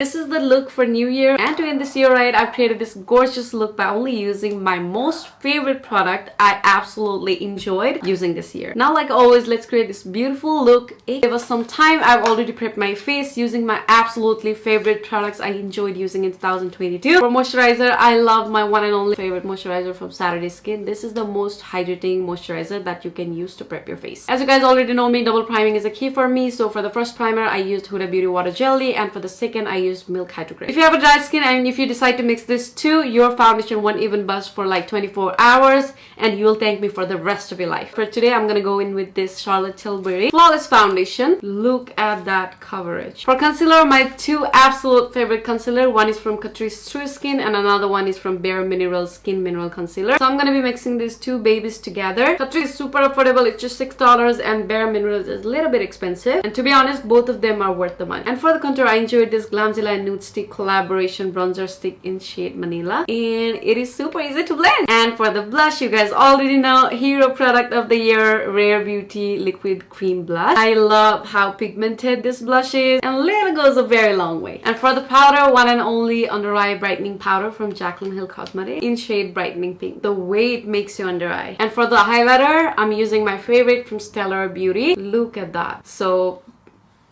This is the look for New Year, and to end this year right, I've created this gorgeous look by only using my most favorite product I absolutely enjoyed using this year. Now, like always, let's create this beautiful look. Give us some time. I've already prepped my face using my absolutely favorite products I enjoyed using in 2022. For moisturizer, I love my one and only favorite moisturizer from Saturday Skin. This is the most hydrating moisturizer that you can use to prep your face. As you guys already know me, double priming is a key for me. So for the first primer, I used Huda Beauty Water Jelly, and for the second, I used Milk Hydro Grade. If you have a dry skin and if you decide to mix this too, your foundation won't even bust for like 24 hours and you'll thank me for the rest of your life. For today, I'm gonna go in with this Charlotte Tilbury Flawless Foundation. Look at that coverage. For concealer, my two absolute favorite concealer, one is from Catrice True Skin and another one is from Bare Minerals Skin Mineral Concealer. So I'm gonna be mixing these two babies together. Catrice is super affordable, it's just $6, and Bare Minerals is a little bit expensive. And to be honest, both of them are worth the money. And for the contour, I enjoyed this Glamzilla and Nude Stick collaboration bronzer stick in shade Manila, and it is super easy to blend. And for the blush, you guys already know, hero product of the year, Rare Beauty Liquid Cream Blush. I love how pigmented this blush is, and little goes a very long way. And for the powder, one and only under eye brightening powder from Jaclyn Hill Cosmetics in shade Brightening Pink. The way it makes you under eye. And for the highlighter, I'm using my favorite from Stellar Beauty. Look at that. So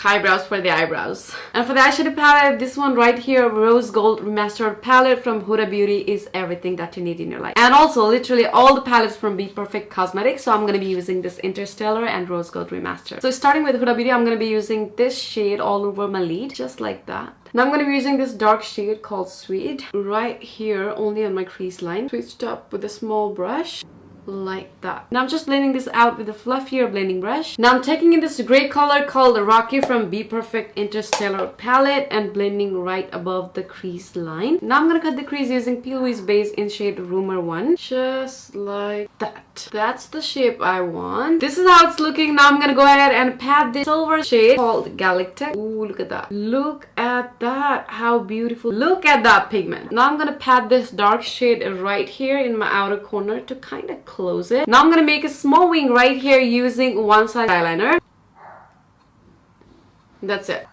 eyebrows for the eyebrows. And for the eyeshadow palette, this one right here, Rose Gold Remastered palette from Huda Beauty, is everything that you need in your life. And also literally all the palettes from Be Perfect Cosmetics. So I'm going to be using this Interstellar and Rose Gold Remastered. So starting with Huda Beauty, I'm going to be using this shade all over my lid, just like that. Now I'm going to be using this dark shade called Sweet right here, only on my crease line. Switched up with a small brush. Like that. Now I'm just blending this out with a fluffier blending brush. Now I'm taking in this gray color called Rocky from Be Perfect Interstellar palette and blending right above the crease line. Now I'm gonna cut the crease using P. Louise base in shade Rumor 1. Just like that. That's the shape I want. This is how it's looking. Now I'm gonna go ahead and pat this silver shade called Galactic. Ooh, look at that. Look at that. How beautiful. Look at that pigment. Now I'm gonna pat this dark shade right here in my outer corner to kind of close it. Now I'm gonna make a small wing right here using one side eyeliner. That's it.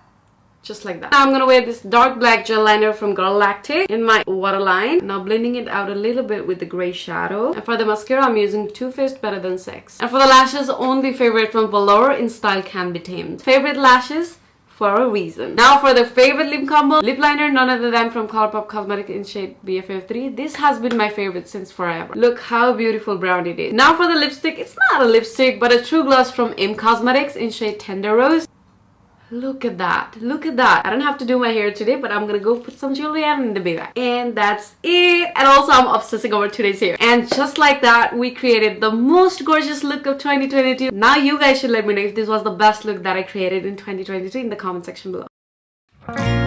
Just like that. Now I'm gonna wear this dark black gel liner from Galactic in my waterline. Now blending it out a little bit with the gray shadow. And for the mascara, I'm using Too Faced Better Than Sex. And for the lashes, only favorite from Velour in Style Can Be Tamed. Favorite lashes for a reason. Now for the favorite lip combo, lip liner, none other than from Colourpop Cosmetics in shade BFF3. This has been my favorite since forever. Look how beautiful brown it is. Now for the lipstick, it's not a lipstick but a true gloss from M Cosmetics in shade Tender Rose. Look at that. Look at that. I don't have to do my hair today, but I'm gonna go put some jewelry on in the big bag. And that's it. And also I'm obsessing over today's hair. And just like that, we created the most gorgeous look of 2022. Now you guys should let me know if this was the best look that I created in 2022 in the comment section below.